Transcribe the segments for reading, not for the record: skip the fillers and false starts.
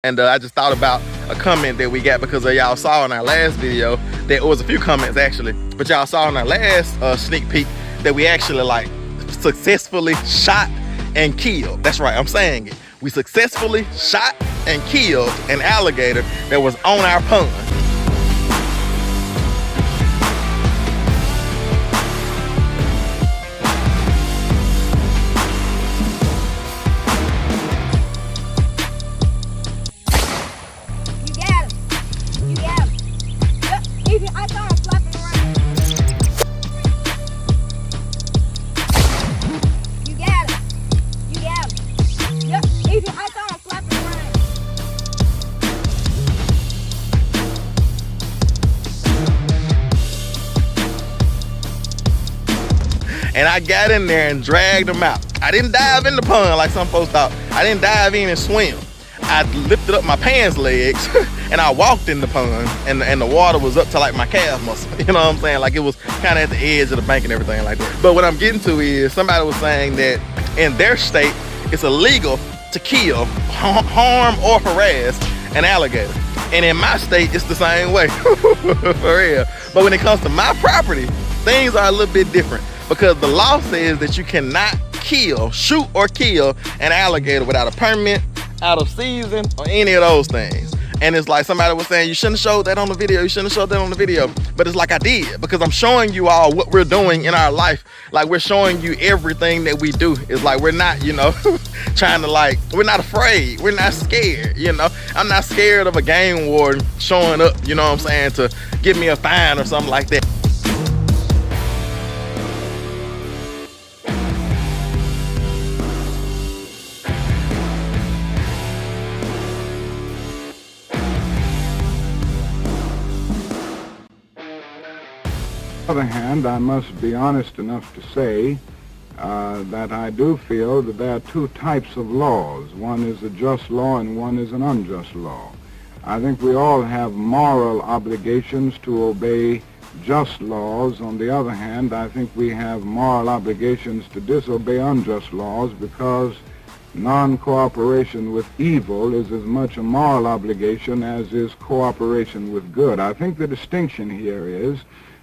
And I just thought about a comment that we got because y'all saw in our last video that it was a few comments actually, but y'all saw in our last sneak peek that we actually like successfully shot and killed. That's right, I'm saying it. We successfully shot and killed an alligator that was on our pond. And I got in there and dragged him out. I didn't dive in the pond like some folks thought. I didn't dive in and swim. I lifted up my pants legs and I walked in the pond, and the water was up to like my calf muscle. You know what I'm saying? Like it was kind of at the edge of the bank and everything like that. But what I'm getting to is somebody was saying that in their state, it's illegal to kill, harm, or harass an alligator. And in my state, it's the same way, for real. But when it comes to my property, things are a little bit different. Because the law says that you cannot shoot or kill an alligator without a permit, out of season, or any of those things. And it's like somebody was saying, you shouldn't have showed that on the video, you shouldn't have showed that on the video. But it's like I did, because I'm showing you all what we're doing in our life. Like we're showing you everything that we do. It's like we're not, you know, trying to like, we're not afraid, we're not scared, you know. I'm not scared of a game warden showing up, you know what I'm saying, to give me a fine or something like that. On the other hand, I must be honest enough to say that I do feel that there are two types of laws. One is a just law and one is an unjust law. I think we all have moral obligations to obey just laws. On the other hand, I think we have moral obligations to disobey unjust laws, because non-cooperation with evil is as much a moral obligation as is cooperation with good. I think the distinction here is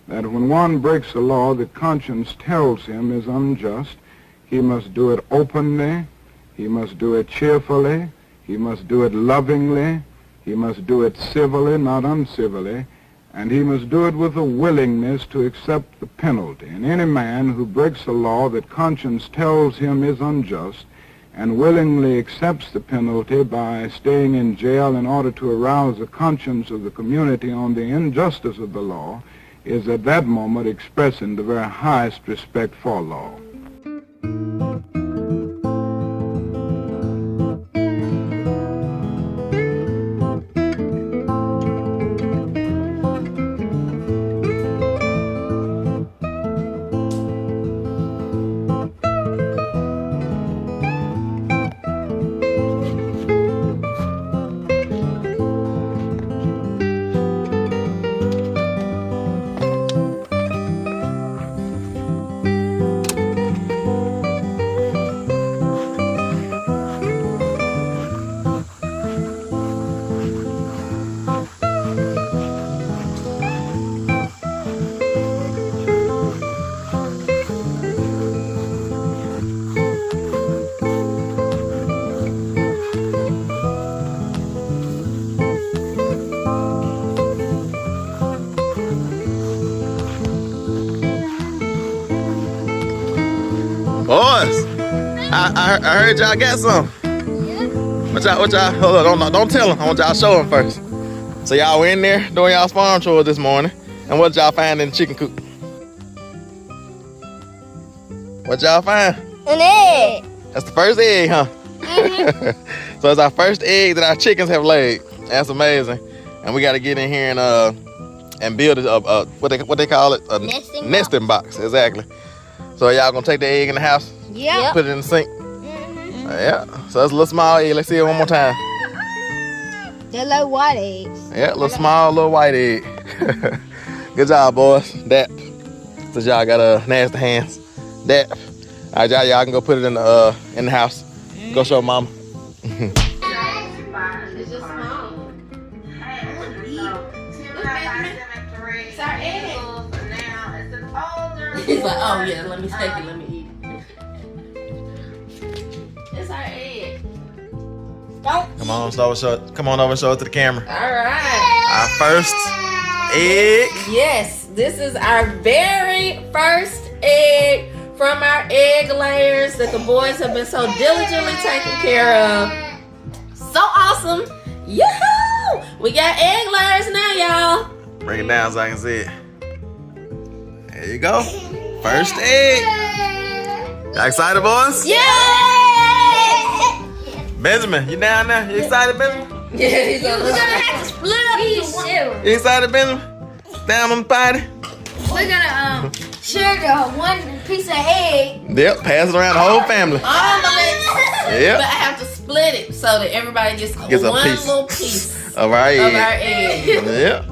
that when one breaks a law that conscience tells him is unjust, he must do it openly, he must do it cheerfully, he must do it lovingly, he must do it civilly, not uncivilly, and he must do it with a willingness to accept the penalty. And any man who breaks a law that conscience tells him is unjust and willingly accepts the penalty by staying in jail in order to arouse the conscience of the community on the injustice of the law is at that moment expressing the very highest respect for law. Boys, I heard y'all got some. What y'all, hold on, don't tell them. I want y'all to show them first. So y'all were in there doing y'all's farm chores this morning. And what y'all find in the chicken coop? What y'all find? An egg. That's the first egg, huh? Mm-hmm. So it's our first egg that our chickens have laid. That's amazing. And we got to get in here and build what they call it? A nesting box. Exactly. So y'all gonna take the egg in the house? Yeah. Put it in the sink? Mm-hmm. Yeah. So it's a little small egg. Let's see it one more time. They're little white eggs. Yeah, little small, little white egg. Good job, boys. That. Since y'all got nasty hands. That. All right, y'all can go put it in the house. Go show mama. It's just It's our egg. He's like, oh yeah, let me take it, let me eat it. It's our egg. Come on, come on over and show it to the camera. All right. Our first egg. Yes, this is our very first egg from our egg layers that the boys have been so diligently taking care of. So awesome. Yoo-hoo! We got egg layers now, y'all. Bring it down so I can see it. There you go. First egg. Y'all excited, boys? Yeah! Benjamin, you down there? You excited, Benjamin? Yeah, he's We're gonna have to split up into one. You excited, Benjamin? Down on the party? We're gonna share the one piece of egg. Yep, pass it around the whole family. all of it. Yep. But I have to split it so that everybody gets a one piece. little piece All right. of our egg. Yep.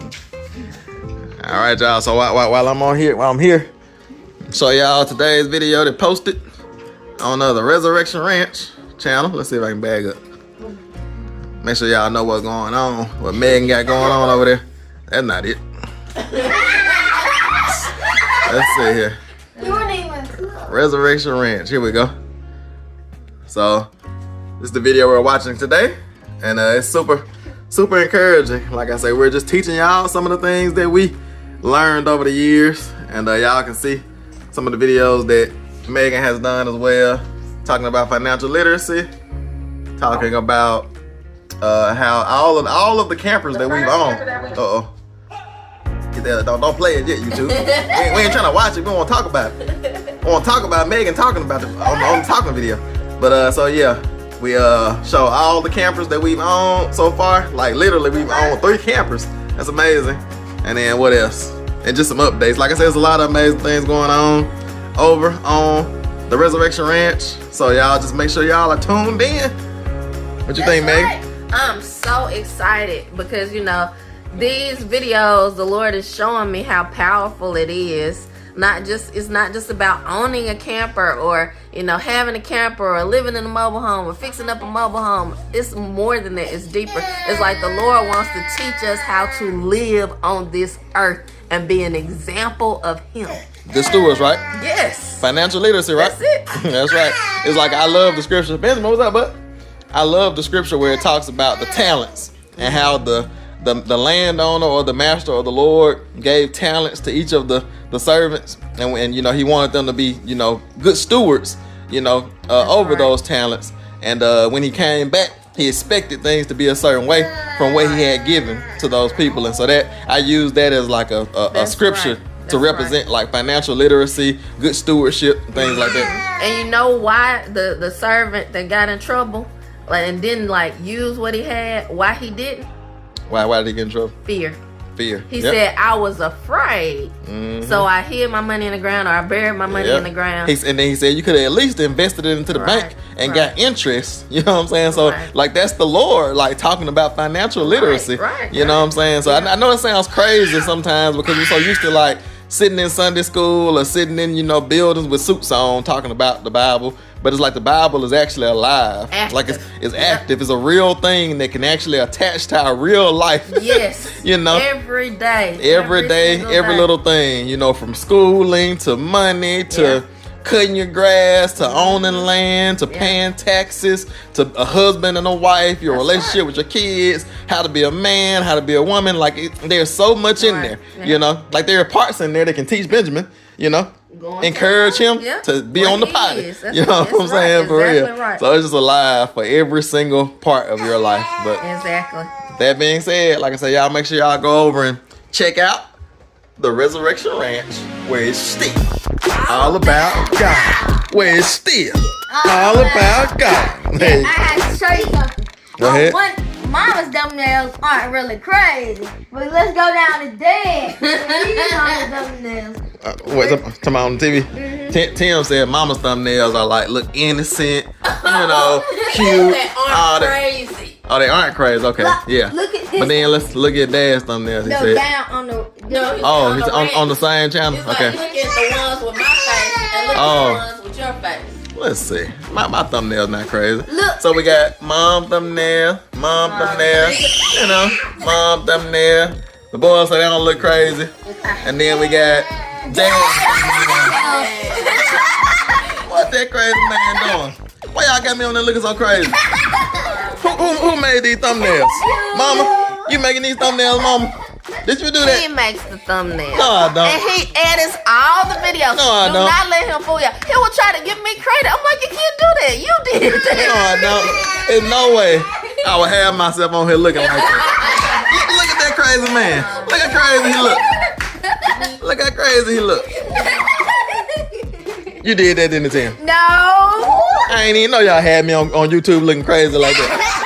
All right, y'all. So while I'm here, show y'all today's video that posted on the Resurrection Ranch channel. Let's see if I can bag up. Make sure y'all know what's going on, what Megan got going on over there. That's not it. Let's see here. Resurrection Ranch. Here we go. So this is the video we're watching today, and it's super encouraging. Like I say, we're just teaching y'all some of the things that we learned over the years, and y'all can see some of the videos that Megan has done as well, talking about financial literacy, talking about how all of the campers that we've owned. Get that, don't play it yet, YouTube. we ain't trying to watch it. We want to talk about it. We want to talk about Megan talking about it on the talking video. But so yeah, we show all the campers that we've owned so far. Like literally, we've owned 3 campers. That's amazing. And then what else? And just some updates. Like I said, there's a lot of amazing things going on over on the Resurrection Ranch. So y'all just make sure y'all are tuned in. What you think, Megan? I'm so excited because, you know, these videos, the Lord is showing me how powerful it is. It's not just about owning a camper or, you know, having a camper or living in a mobile home or fixing up a mobile home. It's more than that. It's deeper. It's like the Lord wants to teach us how to live on this earth and be an example of Him. Good stewards, right? Yes. Financial literacy, right? That's it. That's right. It's like I love the scripture. Benjamin, what's up, bud? I love the scripture where it talks about the talents and how the landowner or the master or the Lord gave talents to each of the servants, and you know, He wanted them to be, you know, good stewards, you know, over right. those talents. And when He came back, He expected things to be a certain way from what He had given to those people. And so that I use that as like a scripture to represent like financial literacy, good stewardship, things like that. And you know why the servant that got in trouble and didn't like use what he had, why he didn't? Why did he get in trouble? Fear. He Yep. said, I was afraid. So I hid my money in the ground, or I buried my money Yep. in the ground. And then he said you could have at least invested it into the bank and got interest. You know what I'm saying? So like that's the Lord like talking about financial literacy. You know what I'm saying? So I know it sounds crazy sometimes because we're so used to like sitting in Sunday school or sitting in, you know, buildings with suits on talking about the Bible. But it's like the Bible is actually alive. Active. Like it's active. It's a real thing that can actually attach to our real life. Yes. You know? Every day. Every day, every little thing, you know, from schooling to money to cutting your grass to owning land to paying taxes to a husband and a wife, your relationship with your kids, how to be a man, how to be a woman. Like there's so much in there, you know, like there are parts in there that can teach Benjamin, you know, encourage him to be on the potty. You know what I'm saying? For real. So it's just alive for every single part of your life. But that being said, like I said, y'all make sure y'all go over and check out the Resurrection Ranch, where it's still all about God. Where it's still all about God. Hey. I have to show you something. Go ahead. Mama's thumbnails aren't really crazy, but let's go down to Dad. He's thumbnails. What's up? Come on TV. Tim said Mama's thumbnails are like look innocent, you know, cute. They aren't crazy. Oh, they aren't crazy. Okay, yeah. Look at this. But then let's look at Dad's thumbnails. He said. Down on the. Oh, he's on the same channel. It's Okay. Like, look at the ones with my face and look at the ones with your face. Let's see. My thumbnail's not crazy. Look. So we got mom thumbnail, Mom thumbnail. You know, mom thumbnail. The boys say they don't look crazy. And then we got Dad. What that crazy man doing? Why y'all got me on there looking so crazy? Who made these thumbnails? Mama, you making these thumbnails, Mama? Did you do that? He makes the thumbnail. No, I don't. And he edits all the videos. No, I do don't. not let him fool you. He will try to give me credit. I'm like, you can't do that. You did that. No, I don't. There's no way I would have myself on here looking like that. Look at that crazy man. Look how crazy he look. Look how crazy he look. You did that, didn't you, Tim? No. I ain't even know y'all had me on YouTube looking crazy like that.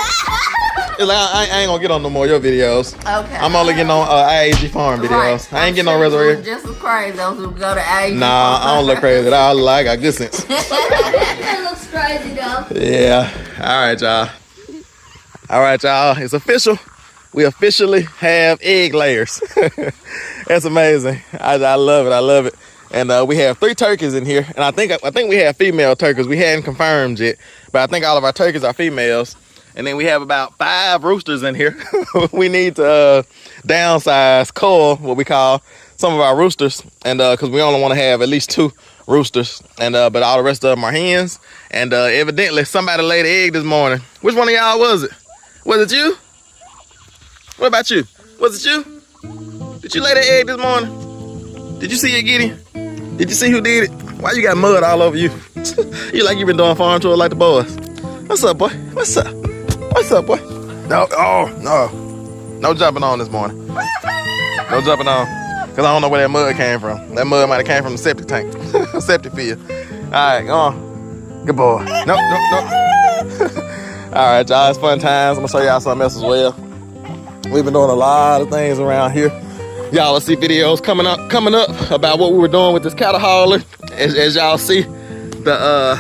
It's like I ain't gonna get on no more of your videos. Okay. I'm only getting on I.A.G farm videos. Right. I ain't getting no resurrection. Just as crazy those who go to I.A.G. Nah, I don't look crazy at all. I got good sense. That looks crazy though. Yeah. All right, y'all. All right, y'all. It's official. We officially have egg layers. That's amazing. I love it. I love it. And we have 3 turkeys in here. And I think we have female turkeys. We hadn't confirmed yet, but I think all of our turkeys are females. And then we have about 5 roosters in here. We need to downsize, cull what we call some of our roosters, and because we only want to have at least 2 roosters, and but all the rest of them are hens. And evidently somebody laid an egg this morning. Which one of y'all was it? Was it you? What about you? Was it you? Did you lay that egg this morning? Did you see it, Gideon? Did you see who did it? Why you got mud all over you? You like you been doing farm tours like the boys. What's up, boy? What's up? What's up, boy? No, no jumping on this morning. No jumping on, cause I don't know where that mud came from. That mud might have came from the septic tank, septic field. All right, go on. Good boy. Nope. All right, y'all, it's fun times. I'm gonna show y'all something else as well. We've been doing a lot of things around here. Y'all will see videos coming up about what we were doing with this cattle hauler. As y'all see, the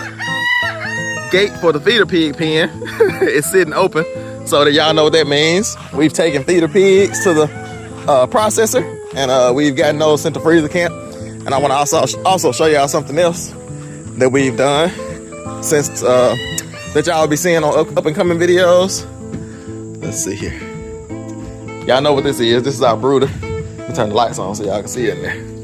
gate for the feeder pig pen is sitting open, so that y'all know what that means. We've taken feeder pigs to the processor, and we've gotten those sent to freezer camp. And I want to also show y'all something else that we've done since that y'all will be seeing on up and coming videos. Let's see here. Y'all know what this is. This is our brooder. Let me turn the lights on so y'all can see it in there.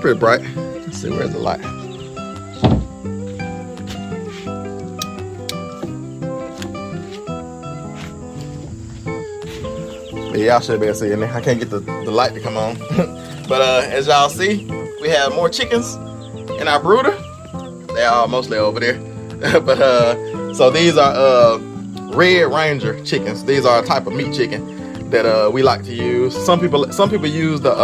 Pretty bright. Let's see, where's the light? Yeah, y'all should be able to see it in there. I can't get the light to come on. But as y'all see, we have more chickens in our brooder. They are mostly over there. But so these are Red Ranger chickens. These are a type of meat chicken that we like to use. Some people use the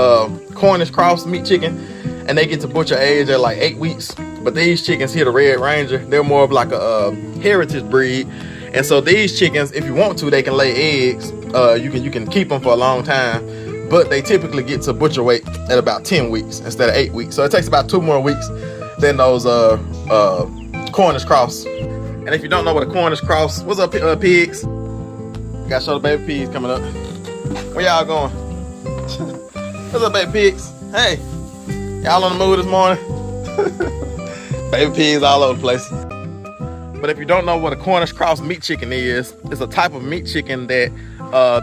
Cornish cross meat chicken, and they get to butcher age at like 8 weeks. But these chickens here, the Red Ranger, they're more of like a heritage breed. And so these chickens, if you want to, they can lay eggs. You can keep them for a long time, but they typically get to butcher weight at about 10 weeks instead of 8 weeks. So it takes about 2 more weeks than those Cornish cross. And if you don't know what a Cornish cross, what's up, pigs? Gotta show the baby pigs coming up. Where y'all going? What's up, baby pigs? Hey, y'all on the move this morning? Baby pigs all over the place. But if you don't know what a Cornish cross meat chicken is, it's a type of meat chicken that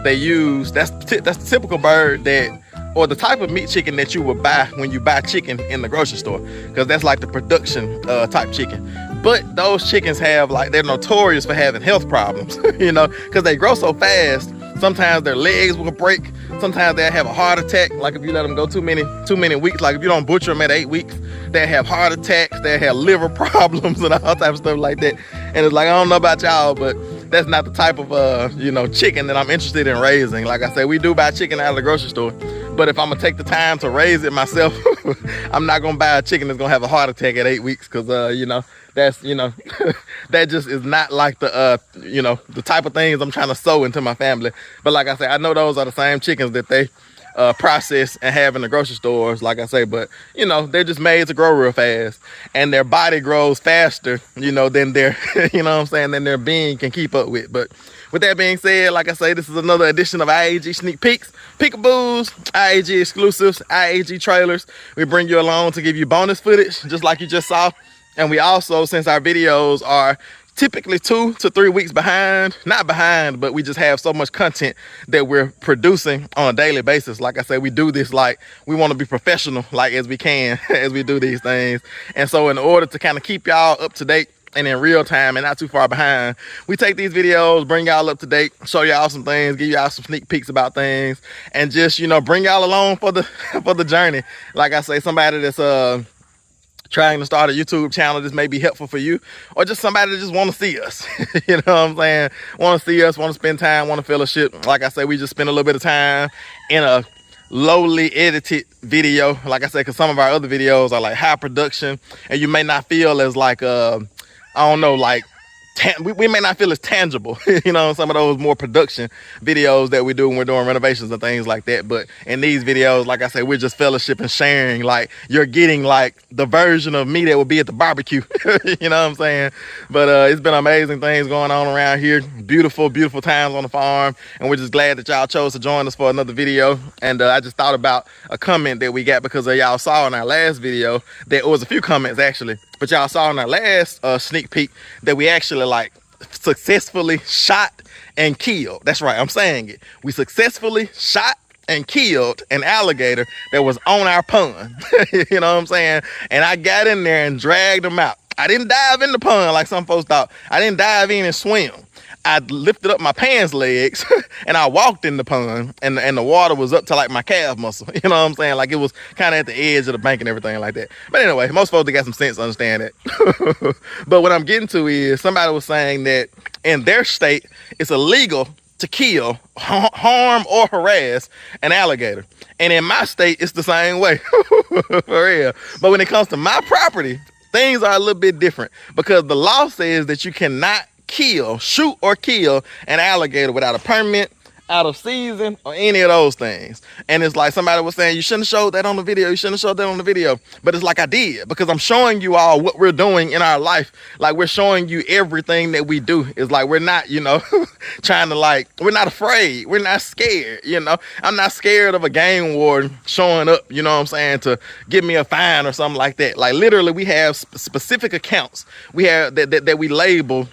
they use. That's the typical bird that, or the type of meat chicken that you would buy when you buy chicken in the grocery store, because that's like the production type chicken. But those chickens have, like, they're notorious for having health problems, you know, because they grow so fast. Sometimes their legs will break. Sometimes they'll have a heart attack. Like if you let them go too many weeks, like if you don't butcher them at 8 weeks, they have heart attacks, they have liver problems and all type of stuff like that. And it's like, I don't know about y'all, but that's not the type of chicken that I'm interested in raising. Like I said, we do buy chicken out of the grocery store, but if I'm gonna take the time to raise it myself, I'm not gonna buy a chicken that's gonna have a heart attack at 8 weeks, because that's that just is not like the the type of things I'm trying to sow into my family. But like I said, I know those are the same chickens that they process and have in the grocery stores, like I say, but they're just made to grow real fast, and their body grows faster than their than their being can keep up with. But with that being said, like I say, this is another edition of I.A.G Sneak Peeks, Peekaboos, I.A.G exclusives, I.A.G trailers. We bring you along to give you bonus footage, just like you just saw. And we also, since our videos are typically 2 to 3 weeks behind, not behind, but we just have so much content that we're producing on a daily basis. Like I said, we do this like we want to be professional, like as we can, as we do these things. And so in order to kind of keep y'all up to date and in real time and not too far behind, we take these videos, bring y'all up to date, show y'all some things, give y'all some sneak peeks about things, and just, you know, bring y'all along for the for the journey. Like I say, somebody that's trying to start a YouTube channel, this may be helpful for you, or just somebody that just want to see us. You know what I'm saying? Want to see us, want to spend time, want to fellowship. Like I say, we just spend a little bit of time in a lowly edited video, like I say, because some of our other videos are like high production, and you may not feel as like I don't know, like we may not feel as tangible, you know, some of those more production videos that we do when we're doing renovations and things like that. But in these videos, like I say, we're just fellowship and sharing. Like, you're getting like the version of me that would be at the barbecue. You know what I'm saying? But it's been amazing things going on around here. Beautiful, beautiful times on the farm. And we're just glad that y'all chose to join us for another video. And I just thought about a comment that we got because y'all saw in our last video. There was a few comments actually, but y'all saw in our last sneak peek that we actually like successfully shot and killed. That's right, I'm saying it. We successfully shot and killed an alligator that was on our pond. You know what I'm saying? And I got in there and dragged him out. I didn't dive in the pond like some folks thought. I didn't dive in and swim. I lifted up my pants legs and I walked in the pond, and the water was up to like my calf muscle. You know what I'm saying? Like, it was kind of at the edge of the bank and everything like that. But anyway, most folks, they got some sense to understand that. But what I'm getting to is somebody was saying that in their state, it's illegal to kill, harm, or harass an alligator. And in my state, it's the same way. For real. But when it comes to my property, things are a little bit different, because the law says that you cannot shoot or kill an alligator without a permit, out of season, or any of those things. And it's like somebody was saying, you shouldn't have showed that on the video, you shouldn't have showed that on the video. But it's like I did, because I'm showing you all what we're doing in our life. Like, we're showing you everything that we do. It's like we're not, you know, trying to like, we're not afraid, we're not scared, you know. I'm not scared of a game warden showing up, you know what I'm saying, to give me a fine or something like that. Like, literally, we have specific accounts we have that we label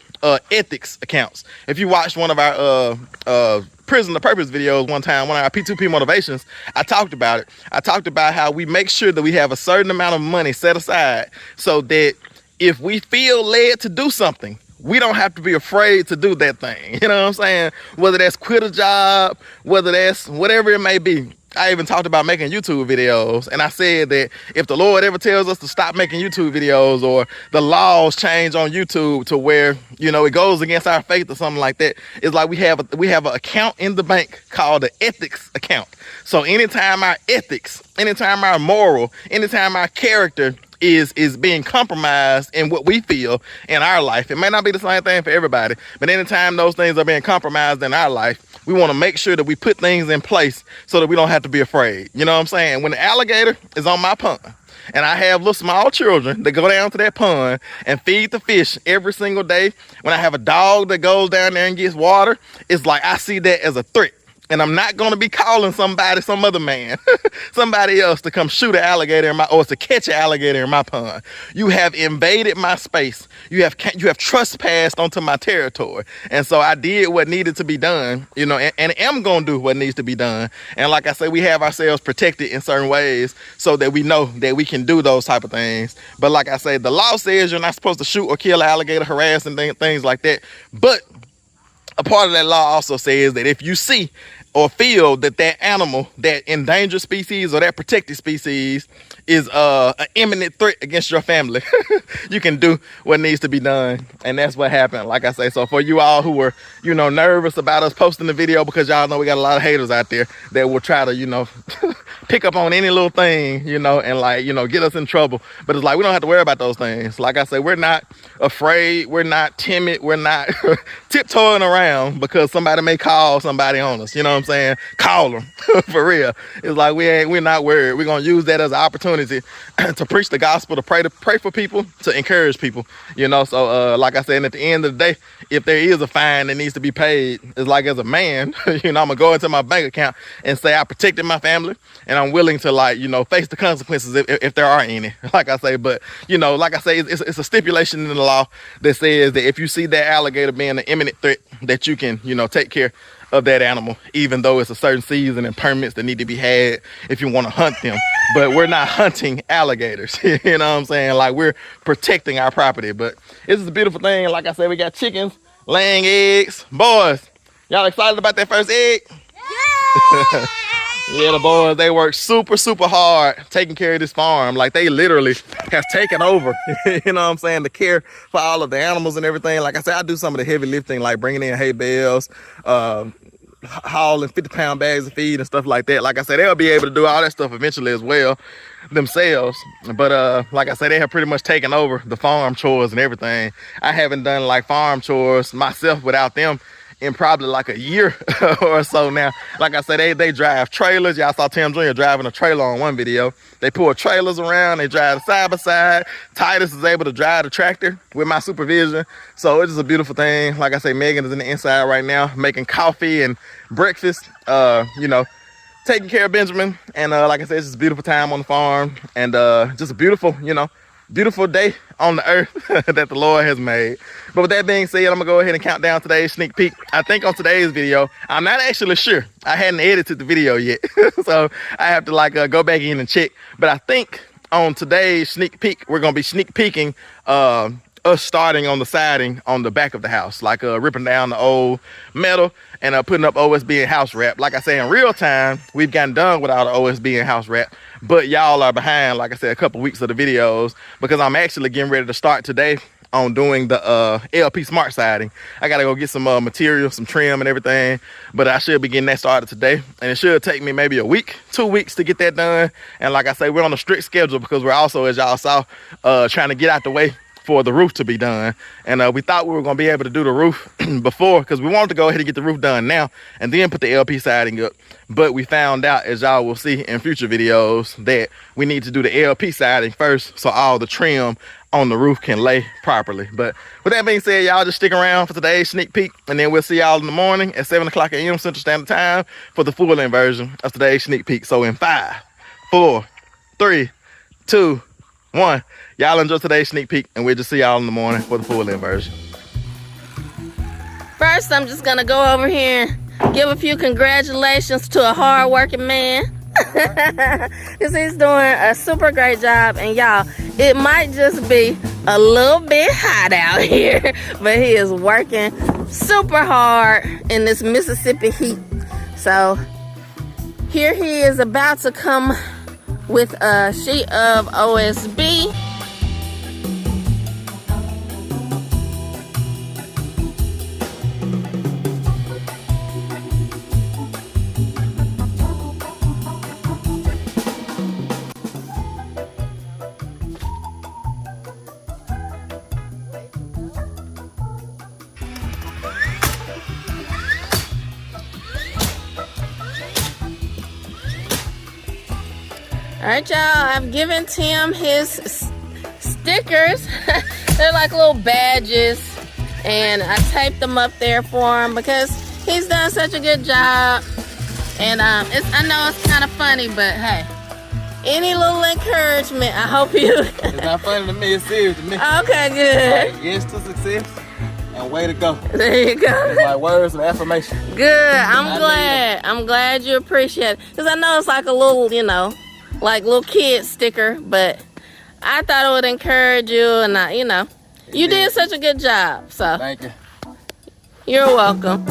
ethics accounts. If you watched one of our Prison to Purpose videos one time, one of our P2P motivations, I talked about it. I talked about how we make sure that we have a certain amount of money set aside so that if we feel led to do something, we don't have to be afraid to do that thing. You know what I'm saying? Whether that's quit a job, whether that's whatever it may be. I even talked about making YouTube videos, and I said that if the Lord ever tells us to stop making YouTube videos, or the laws change on YouTube to where, you know, it goes against our faith or something like that, it's like we have an account in the bank called the ethics account. So anytime our ethics, anytime our moral, anytime our character is being compromised in what we feel in our life, it may not be the same thing for everybody, but anytime those things are being compromised in our life, we want to make sure that we put things in place so that we don't have to be afraid. You know what I'm saying? When the alligator is on my pond, and I have little small children that go down to that pond and feed the fish every single day, when I have a dog that goes down there and gets water, it's like I see that as a threat. And I'm not going to be calling somebody, some other man, somebody else to come shoot an alligator or to catch an alligator in my pond. You have invaded my space. You have trespassed onto my territory. And so I did what needed to be done, you know, and am going to do what needs to be done. And like I say, we have ourselves protected in certain ways so that we know that we can do those type of things. But like I say, the law says you're not supposed to shoot or kill an alligator, harass and things like that. But a part of that law also says that if you see or feel that that animal, that endangered species or that protected species is an imminent threat against your family, you can do what needs to be done. And that's what happened, like I say. So for you all who were, you know, nervous about us posting the video, because y'all know we got a lot of haters out there that will try to, you know, pick up on any little thing, you know, and like, you know, get us in trouble. But it's like, we don't have to worry about those things. Like I say, we're not afraid. We're not timid. We're not tiptoeing around because somebody may call somebody on us. You know what I'm saying? Call them for real. It's like we're not worried. We're gonna use that as an opportunity to preach the gospel, to pray for people, to encourage people. You know, so like I said, at the end of the day, if there is a fine that needs to be paid, it's like as a man, you know, I'm gonna go into my bank account and say I protected my family, and I'm willing to, like, you know, face the consequences if there are any. Like I say, but you know, like I say, it's a stipulation in the law that says that if you see that alligator being an imminent threat, that you can, you know, take care of that animal, even though it's a certain season and permits that need to be had if you want to hunt them. But we're not hunting alligators. You know what I'm saying? Like, we're protecting our property. But this is a beautiful thing. Like I said, we got chickens laying eggs. Boys, y'all excited about that first egg? Yeah! Yeah, the boys, they work super, super hard taking care of this farm. Like, they literally have taken over, you know what I'm saying, the care for all of the animals and everything. Like I said, I do some of the heavy lifting, like bringing in hay bales, hauling 50-pound bags of feed and stuff like that. Like I said, they'll be able to do all that stuff eventually as well themselves. But like I said, they have pretty much taken over the farm chores and everything. I haven't done like farm chores myself without them in probably like a year or so now. Like I said, they drive trailers. Y'all saw Tim Jr. driving a trailer on one video. They pull trailers around, they drive side by side. Titus is able to drive the tractor with my supervision. So it's just a beautiful thing. Like I say, Megan is in the inside right now making coffee and breakfast, you know, taking care of Benjamin. And like I said, it's just a beautiful time on the farm, and just a beautiful, you know, beautiful day on the earth that the Lord has made. But with that being said, I'm gonna go ahead and count down today's sneak peek. I think on today's video, I'm not actually sure. I hadn't edited the video yet. So I have to like go back in and check. But I think on today's sneak peek, we're gonna be sneak peeking us starting on the siding on the back of the house, like ripping down the old metal and putting up OSB and house wrap. Like I say, in real time, we've gotten done with all the OSB and house wrap, but y'all are behind, like I said, a couple weeks of the videos, because I'm actually getting ready to start today on doing the LP smart siding. I gotta go get some material, some trim and everything, but I should be getting that started today, and it should take me maybe a week, 2 weeks to get that done. And like I say, we're on a strict schedule because we're also, as y'all saw, trying to get out the way for the roof to be done. And we thought we were going to be able to do the roof before, because we wanted to go ahead and get the roof done now and then put the LP siding up. But we found out, as y'all will see in future videos, that we need to do the LP siding first so all the trim on the roof can lay properly. But with that being said, y'all just stick around for today's sneak peek, and then we'll see y'all in the morning at 7 o'clock a.m. Central Standard Time for the full-length version of today's sneak peek. So in 5, 4, 3, 2, 1, y'all enjoy today's sneak peek, and we'll just see y'all in the morning for the full-length version. First, I'm just gonna go over here and give a few congratulations to a hard-working man. Because he's doing a super great job. And y'all, it might just be a little bit hot out here, but he is working super hard in this Mississippi heat. So here he is about to come with a sheet of OSB. All right, y'all, I've given Tim his stickers. They're like little badges, and I taped them up there for him because he's done such a good job. And I know it's kind of funny, but hey, any little encouragement, I hope you... It's not funny to me, it's serious to me. Okay, good. Like, yes to success, and way to go. There you go. It's like words of affirmation. Good, I'm glad you appreciate it. Because I know it's like a little, you know, like little kid sticker, but I thought it would encourage you, and you know, you did such a good job. So thank you. You're welcome.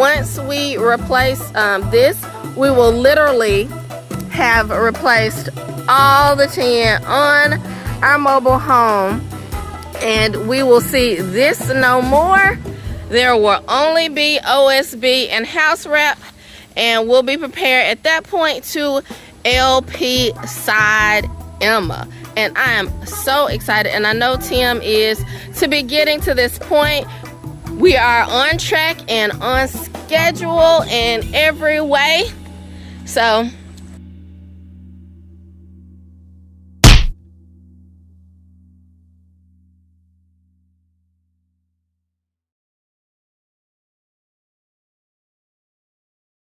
once we replace this, we will literally have replaced all the tin on our mobile home, and we will see this no more. There will only be OSB and house wrap, and we'll be prepared at that point to LP side Emma. And I am so excited, and I know Tim is, to be getting to this point. We are on track and on schedule in every way. So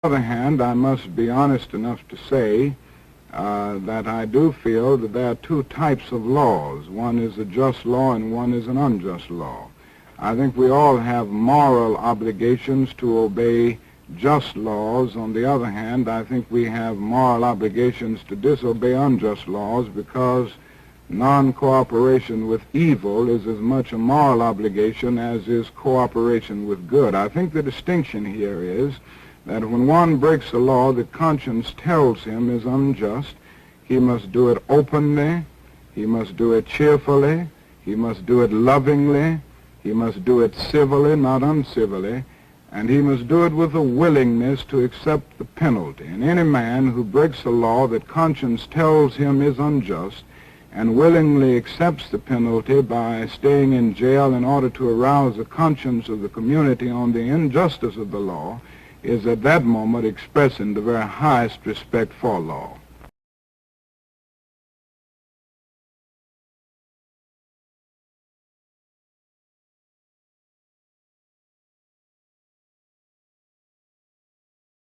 On the other hand, I must be honest enough to say that I do feel that there are two types of laws. One is a just law and one is an unjust law. I think we all have moral obligations to obey just laws. On the other hand, I think we have moral obligations to disobey unjust laws, because non-cooperation with evil is as much a moral obligation as is cooperation with good. I think the distinction here is that when one breaks a law that conscience tells him is unjust, he must do it openly, he must do it cheerfully, he must do it lovingly, he must do it civilly, not uncivilly, and he must do it with a willingness to accept the penalty. And any man who breaks a law that conscience tells him is unjust and willingly accepts the penalty by staying in jail in order to arouse the conscience of the community on the injustice of the law is at that moment expressing the very highest respect for law.